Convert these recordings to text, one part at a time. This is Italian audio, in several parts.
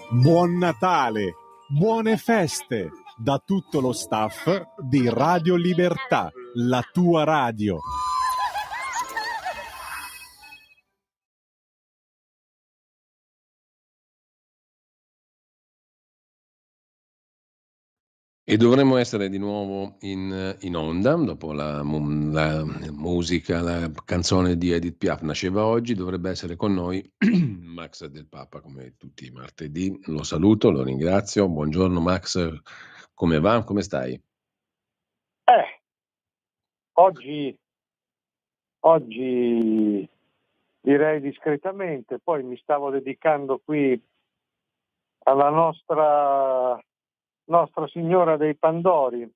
Buon Natale, buone feste da tutto lo staff di Radio Libertà, la tua radio. E dovremmo essere di nuovo in onda, dopo la musica, la canzone di Edith Piaf nasceva oggi, dovrebbe essere con noi Max del Papa, come tutti i martedì. Lo saluto, lo ringrazio. Buongiorno Max, come va? Come stai? Oggi direi discretamente, poi mi stavo dedicando qui alla Nostra Signora dei Pandori.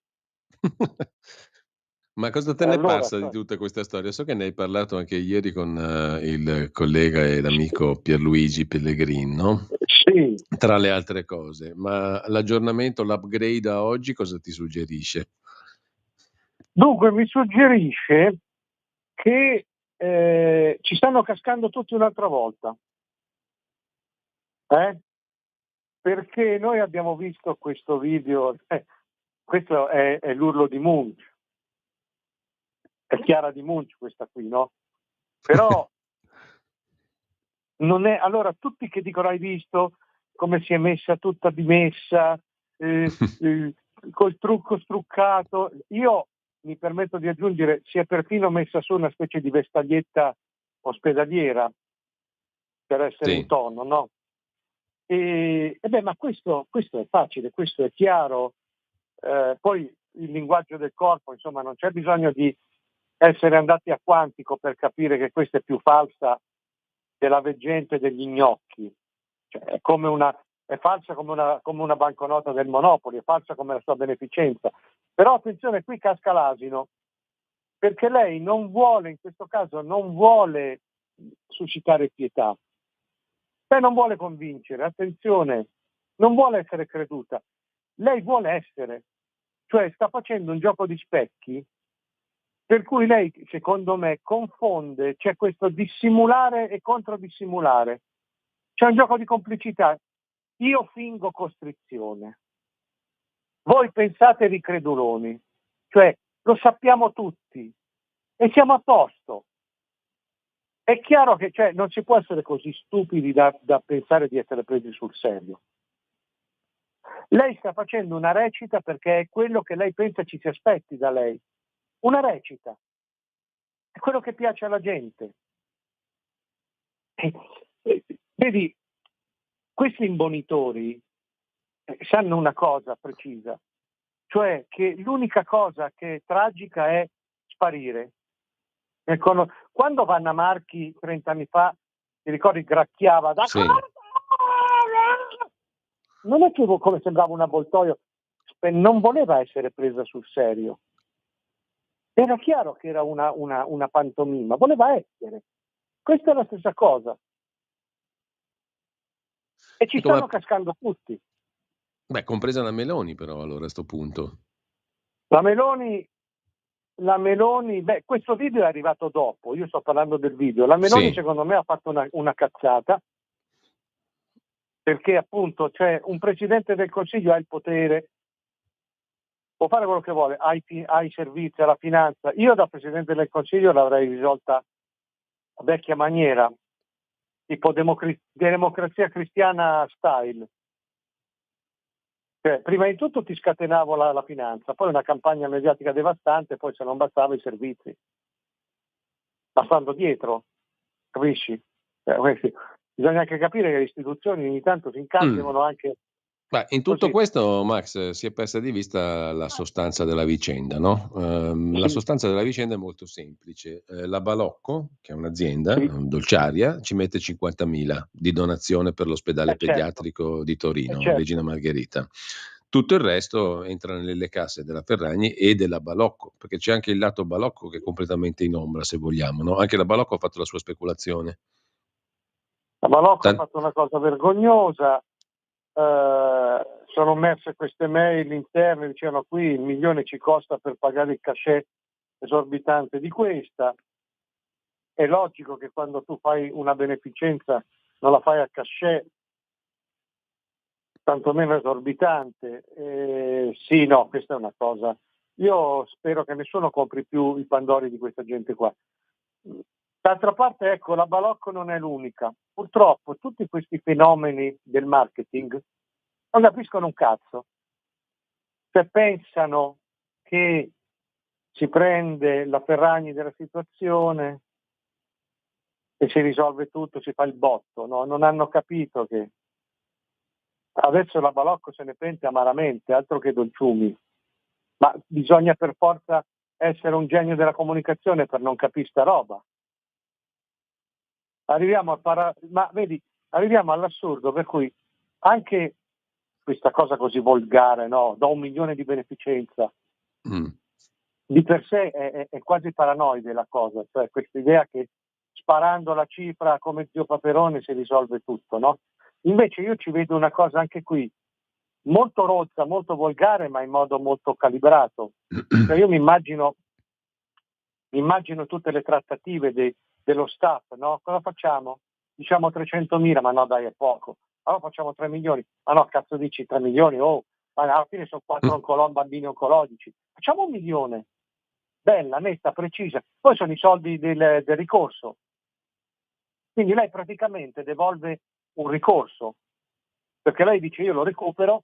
Ma cosa te ne passa di tutta questa storia? So che ne hai parlato anche ieri con il collega e l'amico Pierluigi Pellegrin, no? Sì. Tra le altre cose, ma l'aggiornamento, l'upgrade a oggi cosa ti suggerisce? Dunque mi suggerisce che ci stanno cascando tutti un'altra volta. Perché noi abbiamo visto questo video, questo è l'urlo di Munch, è Chiara di Munch questa qui, no? Però non è, allora tutti che dicono hai visto come si è messa tutta dimessa, col trucco struccato, io mi permetto di aggiungere si è perfino messa su una specie di vestaglietta ospedaliera per essere in tono, no? Ma questo è facile, questo è chiaro, poi il linguaggio del corpo, insomma non c'è bisogno di essere andati a quantico per capire che questa è più falsa della veggente degli gnocchi, cioè, è falsa come una banconota del Monopoli, è falsa come la sua beneficenza, però attenzione, qui casca l'asino, perché lei non vuole, in questo caso non vuole suscitare pietà. Lei non vuole convincere, attenzione, non vuole essere creduta, lei vuole essere, cioè sta facendo un gioco di specchi per cui lei, secondo me, confonde, c'è questo dissimulare e controdissimulare, c'è un gioco di complicità, io fingo costrizione, voi pensate ricreduloni, cioè lo sappiamo tutti e siamo a posto. È chiaro che non si può essere così stupidi da pensare di essere presi sul serio. Lei sta facendo una recita perché è quello che lei pensa ci si aspetti da lei. Una recita. È quello che piace alla gente. Vedi, questi imbonitori sanno una cosa precisa, cioè che l'unica cosa che è tragica è sparire. Quando Vanna Marchi 30 anni fa, ti ricordi, gracchiava da... Sì. Non è che come sembrava un avvoltoio, non voleva essere presa sul serio. Era chiaro che era una pantomima, voleva essere. Questa è la stessa cosa. E ci stanno cascando tutti. Beh, compresa la Meloni però allora a sto punto. La Meloni, questo video è arrivato dopo, io sto parlando del video. La Meloni secondo me ha fatto una cazzata, perché appunto c'è un Presidente del Consiglio, ha il potere, può fare quello che vuole, ha i servizi, ha la finanza. Io da Presidente del Consiglio l'avrei risolta a vecchia maniera, tipo democrazia cristiana style. Cioè, prima di tutto ti scatenavo la finanza, poi una campagna mediatica devastante, poi se non bastava i servizi. Ma stando dietro, capisci? Bisogna anche capire che le istituzioni ogni tanto si incardinano anche... Beh, in tutto questo, Max, si è persa di vista la sostanza della vicenda, no? La sostanza della vicenda è molto semplice. La Balocco, che è un'azienda dolciaria, ci mette 50.000 di donazione per l'ospedale pediatrico di Torino, Regina Margherita. Tutto il resto entra nelle casse della Ferragni e della Balocco, perché c'è anche il lato Balocco che è completamente in ombra, se vogliamo, no? Anche la Balocco ha fatto la sua speculazione. La Balocco ha fatto una cosa vergognosa. Sono emerse queste mail interne, dicevano qui il milione ci costa per pagare il cachet esorbitante di questa. È logico che quando tu fai una beneficenza non la fai a cachet, tantomeno esorbitante. Sì, no, questa è una cosa. Io spero che nessuno compri più i pandori di questa gente qua. D'altra parte, ecco, la Balocco non è l'unica. Purtroppo tutti questi fenomeni del marketing non capiscono un cazzo. Cioè pensano che si prende la Ferragni della situazione e si risolve tutto, si fa il botto, no? Non hanno capito che adesso la Balocco se ne pente amaramente, altro che dolciumi, ma bisogna per forza essere un genio della comunicazione per non capire sta roba. Arriviamo all'assurdo per cui anche questa cosa così volgare, no? Do 1 milione di beneficenza, di per sé è quasi paranoide la cosa, cioè questa idea che sparando la cifra come zio Paperone si risolve tutto, no? Invece io ci vedo una cosa anche qui, molto rozza, molto volgare, ma in modo molto calibrato. Cioè io mi immagino tutte le trattative dello staff, no? Cosa facciamo? Diciamo 300.000, ma no dai è poco. Allora facciamo 3 milioni. Ma no, cazzo dici 3 milioni? Oh, ma alla fine sono 4 bambini oncologici. Facciamo 1 milione. Bella, netta, precisa. Poi sono i soldi del ricorso. Quindi lei praticamente devolve un ricorso, perché lei dice io lo recupero,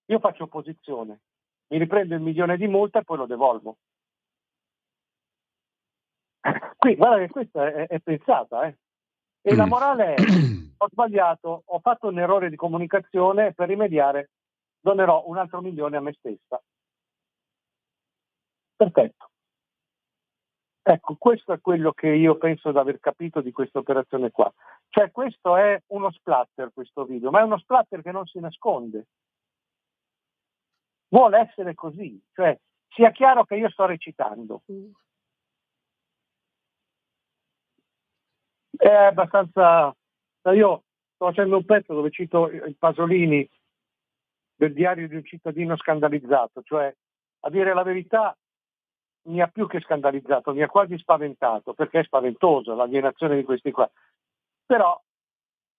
io faccio opposizione, mi riprendo il 1 milione di multa e poi lo devolvo. Qui guarda che questa è pensata, E la morale è, ho sbagliato, ho fatto un errore di comunicazione, per rimediare donerò un altro 1 milione a me stessa. Perfetto. Ecco, questo è quello che io penso di aver capito di questa operazione qua. Cioè questo è uno splatter, questo video, ma è uno splatter che non si nasconde. Vuole essere così, cioè sia chiaro che io sto recitando. È abbastanza... Io sto facendo un pezzo dove cito il Pasolini del diario di un cittadino scandalizzato, cioè a dire la verità mi ha più che scandalizzato, mi ha quasi spaventato, perché è spaventoso l'alienazione di questi qua. Però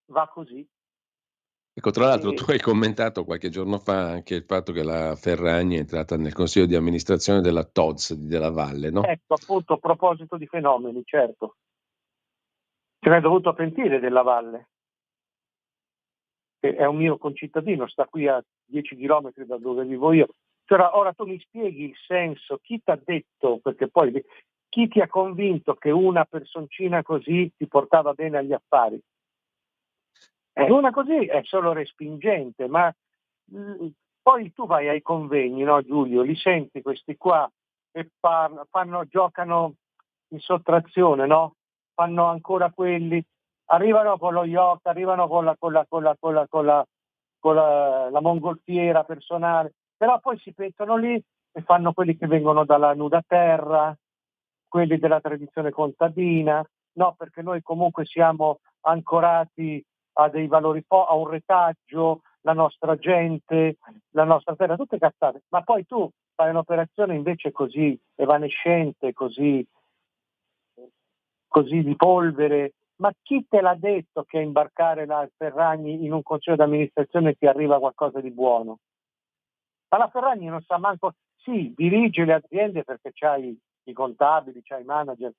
va così. Ecco, tra l'altro tu hai commentato qualche giorno fa anche il fatto che la Ferragni è entrata nel consiglio di amministrazione della TODS di Della Valle, no? Ecco, appunto, a proposito di fenomeni, certo. Se ne è dovuto pentire Della Valle, che è un mio concittadino, sta qui a 10 chilometri da dove vivo io. Cioè, ora tu mi spieghi il senso, chi ti ha detto, perché poi chi ti ha convinto che una personcina così ti portava bene agli affari? Una così è solo respingente, ma poi tu vai ai convegni, no Giulio, li senti questi qua e giocano in sottrazione, no? Fanno ancora quelli, arrivano con lo yacht, arrivano con la mongolfiera personale, però poi si mettono lì e fanno quelli che vengono dalla nuda terra, quelli della tradizione contadina, no, perché noi comunque siamo ancorati a dei valori, a un retaggio, la nostra gente, la nostra terra, tutte cazzate. Ma poi tu fai un'operazione invece così evanescente, così di polvere. Ma chi te l'ha detto che imbarcare la Ferragni in un consiglio d'amministrazione ti arriva qualcosa di buono? Ma la Ferragni non sa manco, sì, dirige le aziende perché c'hai i contabili, c'hai i manager,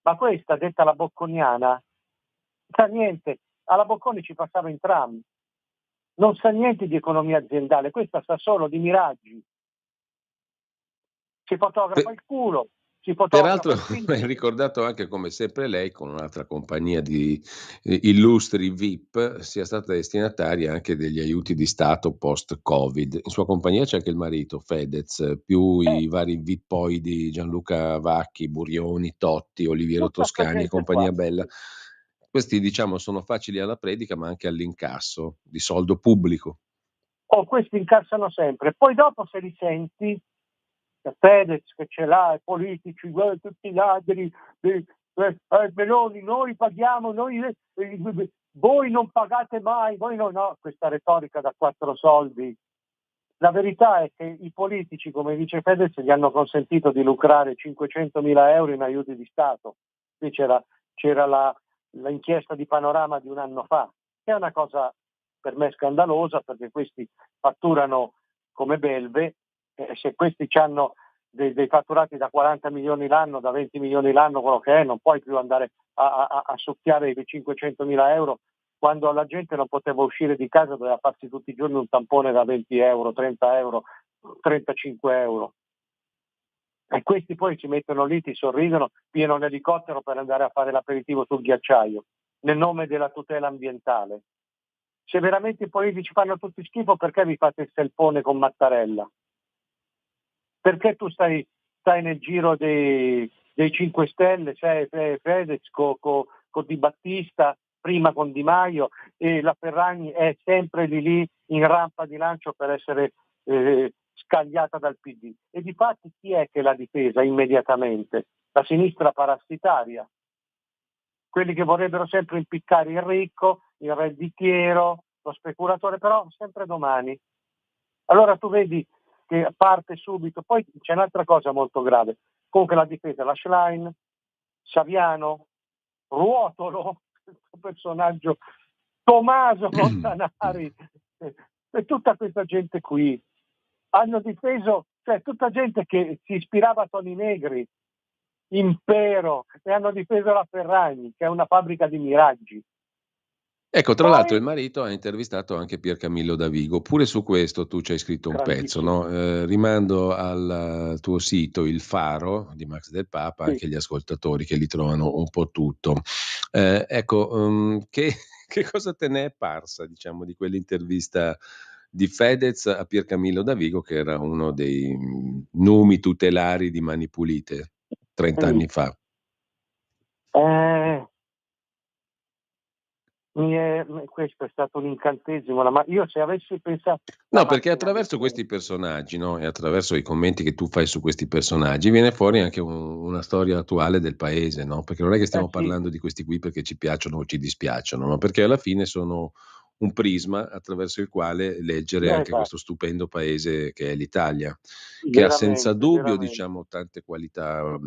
ma questa, detta la bocconiana, sa niente. Alla Bocconi ci passava in tram, non sa niente di economia aziendale, questa sa solo di miraggi. Si fotografa il culo, si fotografa Peraltro il hai ricordato anche come sempre lei, con un'altra compagnia di illustri VIP, sia stata destinataria anche degli aiuti di Stato post-Covid. In sua compagnia c'è anche il marito Fedez, più i vari VIPoidi Gianluca Vacchi, Burioni, Totti, Oliviero Toscani e compagnia bella. Questi diciamo sono facili alla predica ma anche all'incasso di soldo pubblico. Questi incassano sempre, poi dopo se li senti, Fedez che ce l'ha, i politici, tutti i ladri, Meloni, noi paghiamo, voi non pagate mai, voi no, questa retorica da 4 soldi. La verità è che i politici, come dice Fedez, gli hanno consentito di lucrare 500.000 euro in aiuti di Stato. Qui c'era l'inchiesta di Panorama di un anno fa, che è una cosa per me scandalosa, perché questi fatturano come belve, se questi hanno dei fatturati da 40 milioni l'anno, da 20 milioni l'anno, quello che è, non puoi più andare a succhiare i 500 mila euro, quando la gente non poteva uscire di casa, doveva farsi tutti i giorni un tampone da 20 euro, 30 euro, 35 euro. E questi poi si mettono lì, ti sorridono, pieno un elicottero per andare a fare l'aperitivo sul ghiacciaio, nel nome della tutela ambientale. Se veramente i politici fanno tutti schifo, perché vi fate il selfone con Mattarella? Perché tu stai nel giro dei 5 Stelle, Fedez con Di Battista, prima con Di Maio, e la Ferragni è sempre lì in rampa di lancio per essere scagliata dal PD. E difatti chi è che l'ha difesa immediatamente? La sinistra parassitaria. Quelli che vorrebbero sempre impiccare il ricco, il redditiero, lo speculatore, però sempre domani. Allora tu vedi che parte subito. Poi c'è un'altra cosa molto grave. Comunque la difesa, la Schlein, Saviano, Ruotolo, questo personaggio, Tommaso Montanari, e tutta questa gente qui hanno difeso, cioè tutta gente che si ispirava a Toni Negri, Impero, e hanno difeso la Ferragni, che è una fabbrica di miraggi. Ecco, tra l'altro il marito ha intervistato anche Pier Camillo Davigo, pure su questo tu ci hai scritto un pezzo, no? Rimando al tuo sito, Il Faro di Max Del Papa, Sì. anche gli ascoltatori che li trovano un po' tutto. Ecco, che cosa te ne è parsa, diciamo, di quell'intervista di Fedez a Pier Camillo Davigo, che era uno dei numi tutelari di Mani Pulite 30 anni fa? Questo è stato un incantesimo, ma io se avessi pensato... No, perché attraverso questi personaggi, no, e attraverso i commenti che tu fai su questi personaggi, viene fuori anche una storia attuale del paese, no? Perché non è che stiamo parlando di questi qui perché ci piacciono o ci dispiacciono, ma perché alla fine sono un prisma attraverso il quale leggere anche questo stupendo paese che è l'Italia, che ha senza dubbio, diciamo, tante qualità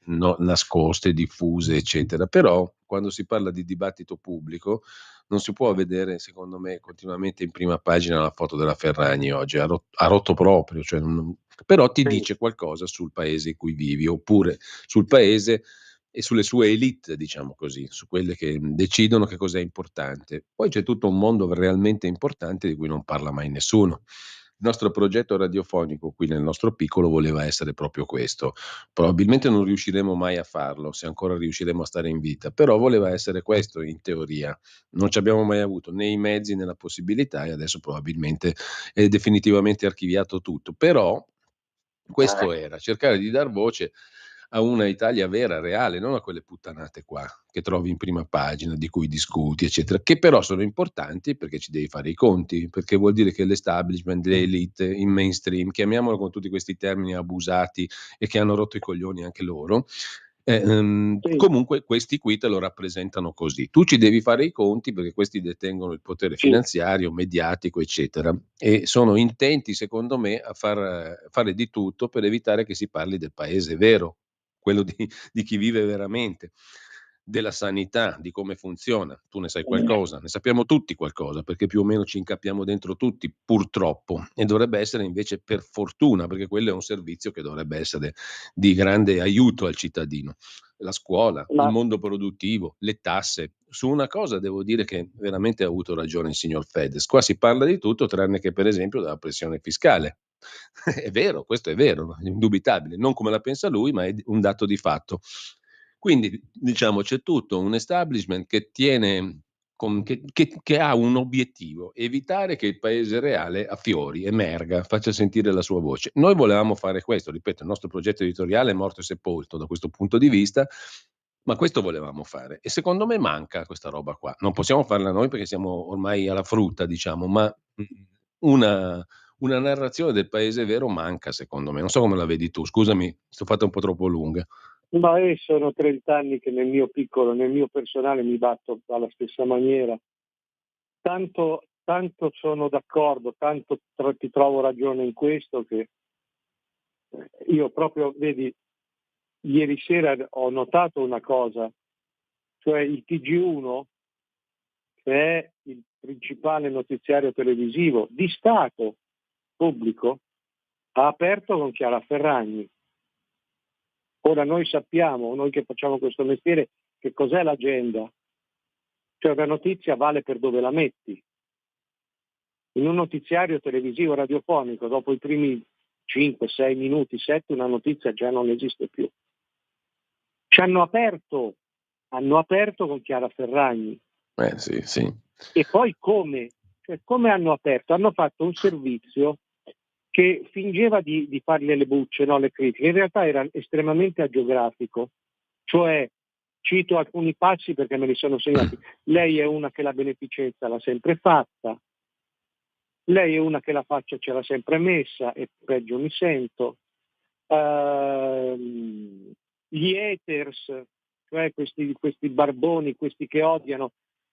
nascoste, diffuse, eccetera. Però quando si parla di dibattito pubblico non si può vedere, secondo me, continuamente in prima pagina la foto della Ferragni oggi, ha rotto proprio, cioè però ti dice qualcosa sul paese in cui vivi, oppure sul paese e sulle sue elite, diciamo così, su quelle che decidono che cos'è importante. Poi c'è tutto un mondo realmente importante di cui non parla mai nessuno. Il nostro progetto radiofonico qui nel nostro piccolo voleva essere proprio questo. Probabilmente non riusciremo mai a farlo, se ancora riusciremo a stare in vita, però voleva essere questo in teoria. Non ci abbiamo mai avuto né i mezzi né la possibilità e adesso probabilmente è definitivamente archiviato tutto. Però questo era, cercare di dar voce a una Italia vera, reale, non a quelle puttanate qua che trovi in prima pagina, di cui discuti, eccetera, che però sono importanti perché ci devi fare i conti, perché vuol dire che l'establishment, le elite, il mainstream, chiamiamolo con tutti questi termini abusati e che hanno rotto i coglioni anche loro, comunque questi qui te lo rappresentano così. Tu ci devi fare i conti perché questi detengono il potere finanziario, mediatico, eccetera, e sono intenti, secondo me, a fare di tutto per evitare che si parli del paese vero, quello di chi vive veramente, della sanità, di come funziona. Tu ne sai qualcosa, ne sappiamo tutti qualcosa, perché più o meno ci incappiamo dentro tutti, purtroppo, e dovrebbe essere invece per fortuna, perché quello è un servizio che dovrebbe essere di grande aiuto al cittadino. La scuola, il mondo produttivo, le tasse. Su una cosa devo dire che veramente ha avuto ragione il signor Fedez. Qua si parla di tutto tranne che per esempio della pressione fiscale. È vero, questo è vero, è indubitabile, non come la pensa lui, ma è un dato di fatto. Quindi, diciamo, c'è tutto un establishment che tiene, che ha un obiettivo: evitare che il paese reale affiori, emerga, faccia sentire la sua voce. Noi volevamo fare questo, ripeto, il nostro progetto editoriale è morto e sepolto da questo punto di vista, ma questo volevamo fare e secondo me manca questa roba qua. Non possiamo farla noi perché siamo ormai alla frutta, diciamo, ma una narrazione del paese vero manca, secondo me. Non so come la vedi tu, scusami, sto fatta un po' troppo lunga. Ma sono 30 anni che nel mio piccolo, nel mio personale mi batto alla stessa maniera. Tanto sono d'accordo, tanto ti trovo ragione in questo, che io proprio, vedi, ieri sera ho notato una cosa, cioè il TG1, è il principale notiziario televisivo di Stato pubblico, ha aperto con Chiara Ferragni. Ora noi sappiamo, noi che facciamo questo mestiere, che cos'è l'agenda. Cioè una notizia vale per dove la metti. In un notiziario televisivo radiofonico, dopo i primi 5, 6 minuti, 7, una notizia già non esiste più. Ci hanno aperto con Chiara Ferragni. Sì, sì. E poi come? Cioè, come hanno aperto? Hanno fatto un servizio che fingeva di fargli le bucce, no, le critiche. In realtà era estremamente agiografico. Cioè, cito alcuni passi perché me li sono segnati. Lei è una che la beneficenza l'ha sempre fatta. Lei è una che la faccia ce l'ha sempre messa e peggio mi sento. Gli haters, cioè questi barboni, questi che odiano,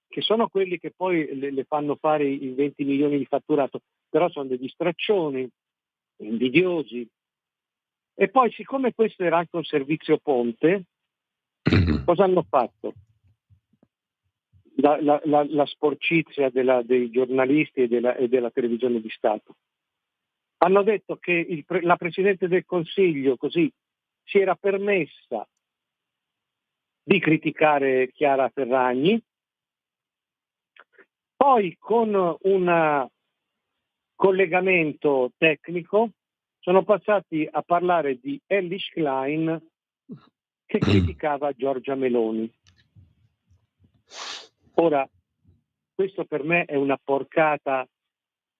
che sono quelli che poi le fanno fare i 20 milioni di fatturato, però sono degli straccioni, invidiosi. E poi, siccome questo era anche un servizio ponte, cosa hanno fatto? La sporcizia dei giornalisti e della televisione di Stato. Hanno detto che la Presidente del Consiglio così si era permessa di criticare Chiara Ferragni, poi con un collegamento tecnico sono passati a parlare di Ellis Klein che criticava Giorgia Meloni. Ora, questo per me è una porcata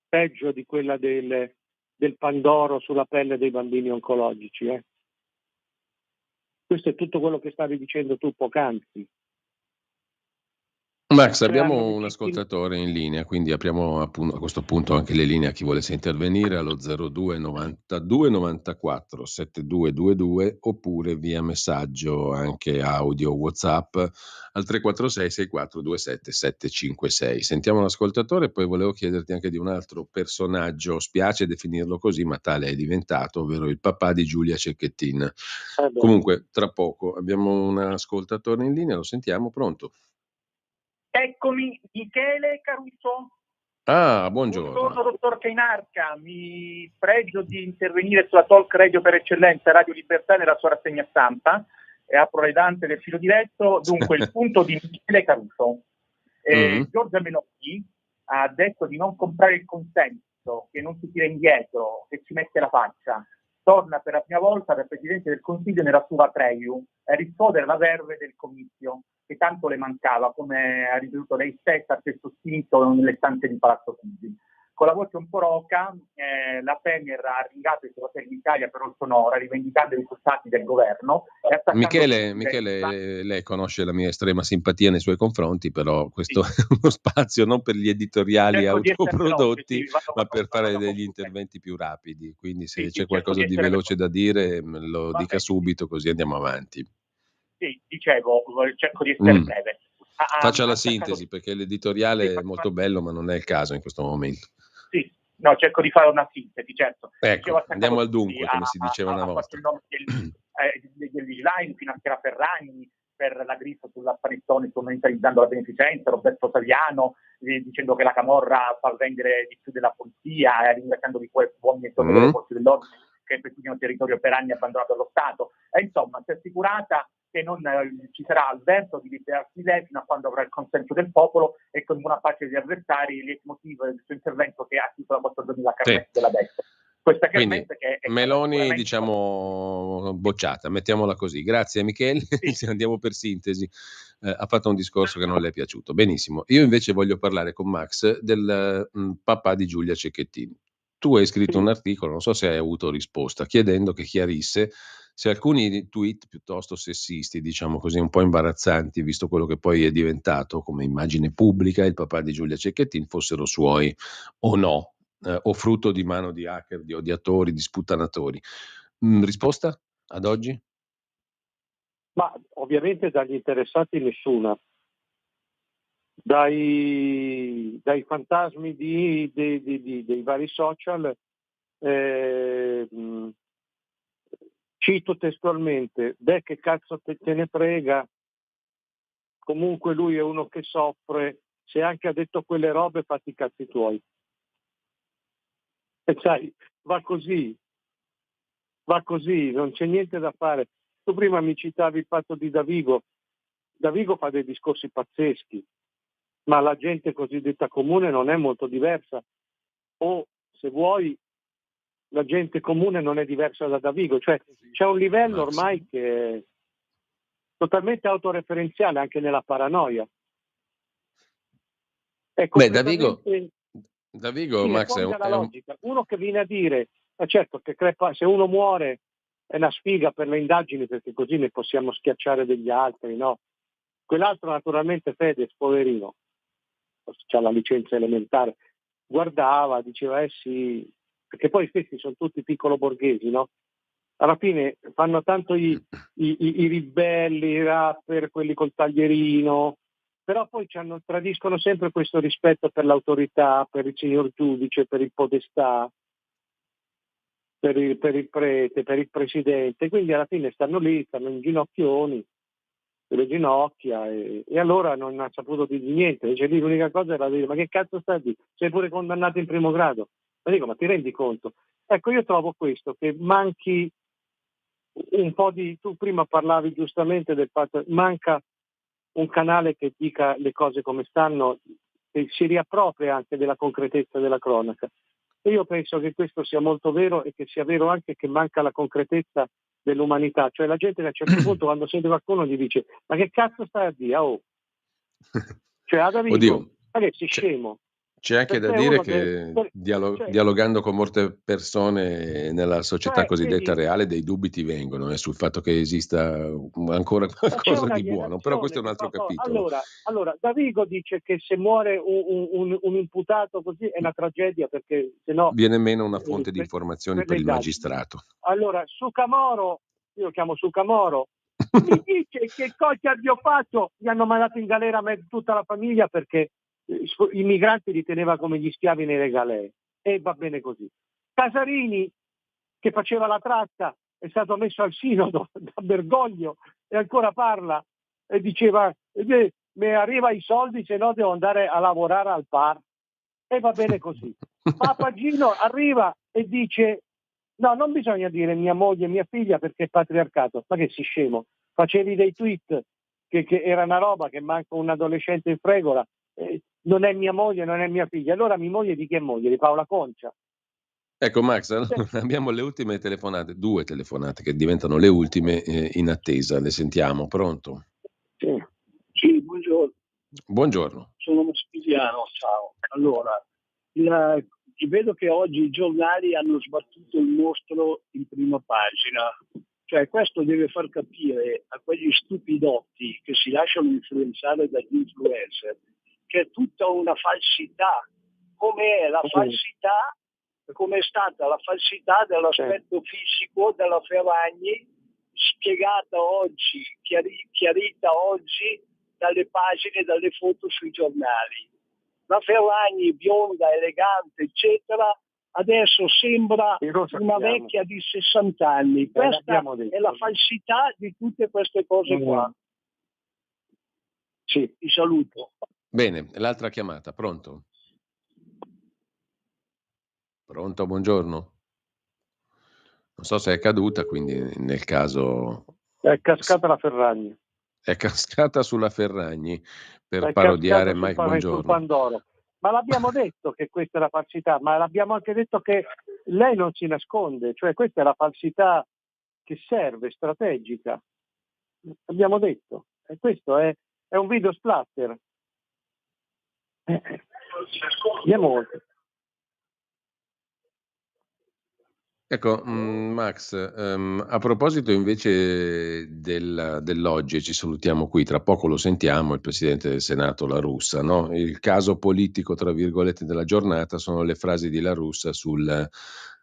peggio di quella del Pandoro sulla pelle dei bambini oncologici. Questo è tutto quello che stavi dicendo tu poc'anzi. Max, abbiamo un ascoltatore in linea, quindi apriamo a questo punto anche le linee a chi volesse intervenire allo 02 92 94 7222 oppure via messaggio anche audio WhatsApp al 346 64 27 756. Sentiamo l'ascoltatore e poi volevo chiederti anche di un altro personaggio, spiace definirlo così, ma tale è diventato, ovvero il papà di Giulia Cecchettin. Comunque, tra poco abbiamo un ascoltatore in linea, lo sentiamo, pronto? Eccomi, Michele Caruso. Buongiorno. Buongiorno, dottor Cainarca. Mi pregio di intervenire sulla talk radio per eccellenza Radio Libertà nella sua rassegna stampa e apro le dante del filo diretto. Dunque, il punto di Michele Caruso. Giorgia Meloni ha detto di non comprare il consenso, che non si tira indietro, che ci mette la faccia. Torna per la prima volta da Presidente del Consiglio nella sua Atreju a riscuotere la verve del comizio, che tanto le mancava, come ha ripetuto lei stessa a testo spinto nelle stanze di Palazzo Chigi. Con la voce un po' roca, la Premier ha ringraziato i suoi fratelli d'Italia per il sonora, rivendicando i risultati del governo. Michele, lei conosce la mia estrema simpatia nei suoi confronti, però questo è uno spazio non per gli editoriali autoprodotti, ma per fare degli interventi più rapidi. Quindi se c'è qualcosa di veloce da dire, me lo dica subito, così andiamo avanti. Sì, dicevo, cerco di essere breve. Faccia la sintesi, perché l'editoriale è molto bello, ma non è il caso in questo momento. Sì, no, cerco di fare una sintesi, certo. Ecco, andiamo al dunque, come si diceva una volta. Il nome degli slime, fino a Chiara Ferragni, per la griffa sulla Panettone, strumentalizzando la beneficenza, Roberto Saviano, dicendo che la Camorra fa vendere di più della polizia, ringraziando di quei uomini e delle forze dell'ordine che presidiano territorio per anni abbandonato dallo Stato. E insomma, si è assicurata che non ci sarà al verso di liberarsi lei fino a quando avrà il consenso del popolo e con buona pace degli avversari, il motivo del suo intervento che ha titolato 4 giorni la carnetta della destra. Questa quindi Meloni, diciamo, bocciata, mettiamola così. Grazie Michele, sì. Andiamo per sintesi. Ha fatto un discorso che non le è piaciuto. Benissimo. Io invece voglio parlare con Max del papà di Giulia Cecchettin. Tu hai scritto un articolo, non so se hai avuto risposta, chiedendo che chiarisse se alcuni tweet piuttosto sessisti, diciamo così, un po' imbarazzanti, visto quello che poi è diventato come immagine pubblica il papà di Giulia Cecchettin, fossero suoi o no. O frutto di mano di hacker, di odiatori, di sputtanatori. Risposta ad oggi? Ma ovviamente dagli interessati nessuna. Dai fantasmi dei vari social, cito testualmente: beh, che cazzo te ne frega, comunque lui è uno che soffre se anche ha detto quelle robe, fatti i cazzi tuoi. E sai, va così, non c'è niente da fare. Tu prima mi citavi il fatto di Davigo. Davigo fa dei discorsi pazzeschi, ma la gente cosiddetta comune non è molto diversa. O, se vuoi, la gente comune non è diversa da Davigo. Cioè, c'è un livello ormai che è totalmente autoreferenziale anche nella paranoia. È Davigo, sì, Max, è la logica. Uno che viene a dire, certo, che se uno muore è una sfiga per le indagini, perché così ne possiamo schiacciare degli altri, no? Quell'altro naturalmente, Fedez, poverino, c'ha la licenza elementare, guardava, diceva sì, perché poi questi sono tutti piccolo borghesi, no? Alla fine fanno tanto i ribelli, i rapper, quelli col taglierino, però poi tradiscono sempre questo rispetto per l'autorità, per il signor giudice, per il podestà, per il prete, per il presidente, quindi alla fine stanno lì, stanno in ginocchioni, sulle ginocchia, e allora non ha saputo dirgli niente. Invece lì l'unica cosa era dire: ma che cazzo stai a dire? Sei pure condannato in primo grado. Ma dico, ma ti rendi conto? Ecco, io trovo questo, che manchi un po' di... Tu prima parlavi giustamente del fatto che manca un canale che dica le cose come stanno, che si riappropria anche della concretezza della cronaca. E io penso che questo sia molto vero, e che sia vero anche che manca la concretezza dell'umanità. Cioè la gente a un certo punto, quando sente qualcuno, gli dice: ma che cazzo stai a dire? Oh. Cioè a Davigo, ma che sei scemo? C'è anche da dire che dialogando con molte persone nella società cosiddetta reale, dei dubbi ti vengono sul fatto che esista ancora qualcosa di buono, però questo è un altro capitolo. Allora, Davigo dice che se muore un imputato così è una tragedia, perché sennò viene meno una fonte di informazioni per il magistrato. Allora, Sucamoro, io lo chiamo Sucamoro, mi dice che cosa gli ho fatto, gli hanno mandato in galera tutta la famiglia perché i migranti li teneva come gli schiavi nelle galee, e va bene così. Casarini, che faceva la tratta, è stato messo al sinodo da Bergoglio e ancora parla e diceva: mi arriva i soldi, se no devo andare a lavorare al bar, e va bene così. Papagino arriva e dice: no, non bisogna dire mia moglie e mia figlia perché è patriarcato. Ma che si scemo? Facevi dei tweet che era una roba che manca un adolescente in fregola, non è mia moglie, non è mia figlia. Allora mia moglie di chi è moglie? Di Paola Concia. Ecco Max, allora abbiamo le ultime telefonate, 2 telefonate che diventano le ultime in attesa, le sentiamo, pronto? Sì, buongiorno. Buongiorno. Sono Maspiliano, ciao. Allora, vedo che oggi i giornali hanno sbattuto il mostro in prima pagina. Cioè, questo deve far capire a quegli stupidotti che si lasciano influenzare dagli influencer che è tutta una falsità, come è la falsità, come è stata la falsità dell'aspetto fisico della Ferragni, spiegata oggi, chiarita oggi dalle pagine, dalle foto sui giornali. La Ferragni bionda, elegante, eccetera, adesso sembra una vecchia di 60 anni. Questa è la falsità di tutte queste cose qua. Sì. Ti saluto. Bene, l'altra chiamata, pronto? Pronto, buongiorno. Non so se è caduta, quindi nel caso... È cascata la Ferragni. È cascata sulla Ferragni per parodiare Mike Bongiorno. Sul Pandoro. Ma l'abbiamo detto che questa è la falsità, ma l'abbiamo anche detto che lei non si nasconde, cioè questa è la falsità che serve, strategica. Abbiamo detto. E questo è un video splatter. Andiamo oltre. Ecco, Max, a proposito invece dell'oggi, ci salutiamo qui, tra poco lo sentiamo, il Presidente del Senato La Russa, no? Il caso politico, tra virgolette, della giornata sono le frasi di La Russa sul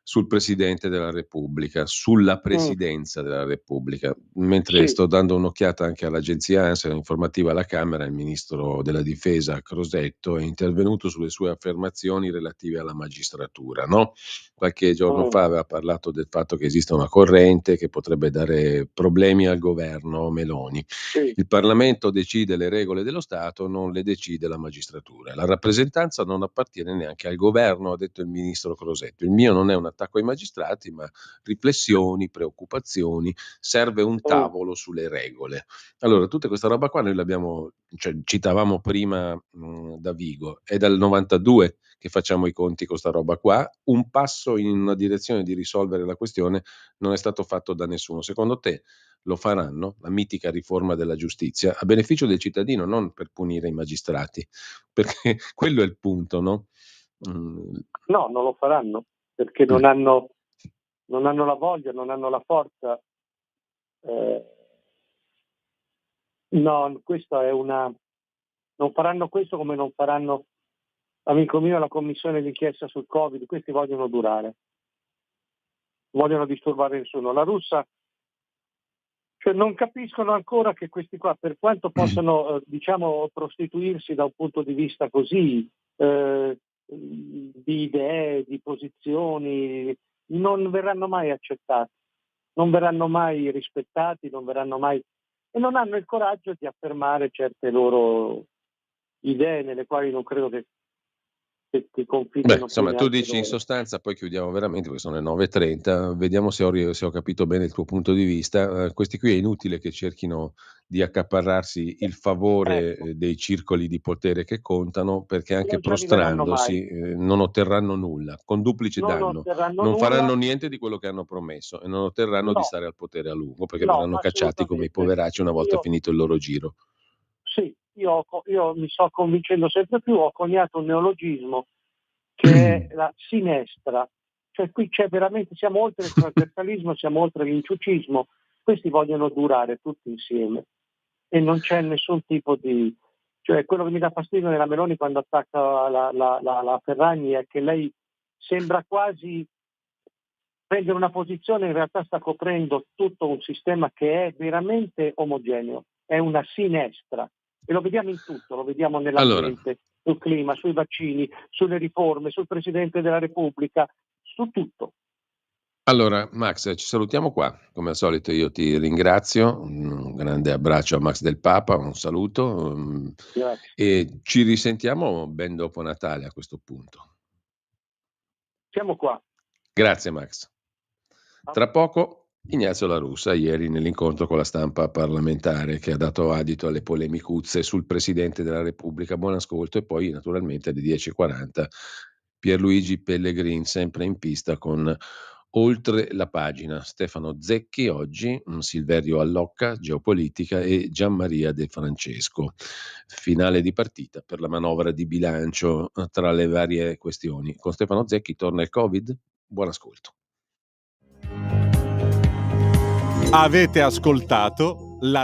sul Presidente della Repubblica, sulla Presidenza della Repubblica. Mentre sto dando un'occhiata anche all'agenzia ANSA, informativa alla Camera, il Ministro della Difesa Crosetto è intervenuto sulle sue affermazioni relative alla magistratura, no? Qualche giorno fa aveva parlato del fatto che esiste una corrente che potrebbe dare problemi al governo Meloni. Il Parlamento decide le regole dello Stato, non le decide la magistratura. La rappresentanza non appartiene neanche al governo, ha detto il ministro Crosetto. Il mio non è un attacco ai magistrati, ma riflessioni, preoccupazioni, serve un tavolo sulle regole. Allora, tutta questa roba qua noi l'abbiamo, citavamo prima da Vigo, è dal 92 che facciamo i conti con sta roba qua. Un passo in una direzione di risolvere la questione non è stato fatto da nessuno. Secondo te lo faranno, la mitica riforma della giustizia, a beneficio del cittadino, non per punire i magistrati? Perché quello è il punto, no? No, non lo faranno, perché non hanno la voglia, non hanno la forza. No, questa è non faranno questo, come non faranno, amico mio, la commissione d'inchiesta sul Covid. Questi vogliono durare, vogliono disturbare nessuno. La russa, cioè, non capiscono ancora che questi qua, per quanto possano prostituirsi da un punto di vista così di idee, di posizioni, non verranno mai accettati, non verranno mai rispettati, non verranno mai, e non hanno il coraggio di affermare certe loro idee nelle quali non credo che confidino. Insomma, tu dici in sostanza, poi chiudiamo veramente, perché sono le 9:30, vediamo se ho capito bene il tuo punto di vista. Questi qui è inutile che cerchino di accaparrarsi il favore dei circoli di potere che contano, perché anche prostrandosi non otterranno nulla, con duplice danno. Non faranno niente di quello che hanno promesso e non otterranno di stare al potere a lungo, perché verranno cacciati come i poveracci una volta finito il loro giro. Sì, io mi sto convincendo sempre più, ho coniato un neologismo che è la sinestra, cioè qui c'è veramente, siamo oltre il trasversalismo, siamo oltre l'inciucismo, questi vogliono durare tutti insieme e non c'è nessun tipo di, cioè quello che mi dà fastidio nella Meloni quando attacca la Ferragni è che lei sembra quasi prendere una posizione, in realtà sta coprendo tutto un sistema che è veramente omogeneo, è una sinestra. E lo vediamo in tutto, lo vediamo nell'ambiente, sul clima, sui vaccini, sulle riforme, sul Presidente della Repubblica, su tutto. Allora, Max, ci salutiamo qua. Come al solito io ti ringrazio, un grande abbraccio a Max del Papa, un saluto e ci risentiamo ben dopo Natale a questo punto. Siamo qua. Grazie Max. Tra poco Ignazio La Russa, ieri nell'incontro con la stampa parlamentare, che ha dato adito alle polemicuzze sul Presidente della Repubblica. Buon ascolto. E poi naturalmente alle 10:40 Pierluigi Pellegrin, sempre in pista con Oltre la pagina. Stefano Zecchi oggi, Silverio Allocca, Geopolitica, e Gianmaria De Francesco. Finale di partita per la manovra di bilancio tra le varie questioni. Con Stefano Zecchi torna il Covid? Buon ascolto. Avete ascoltato la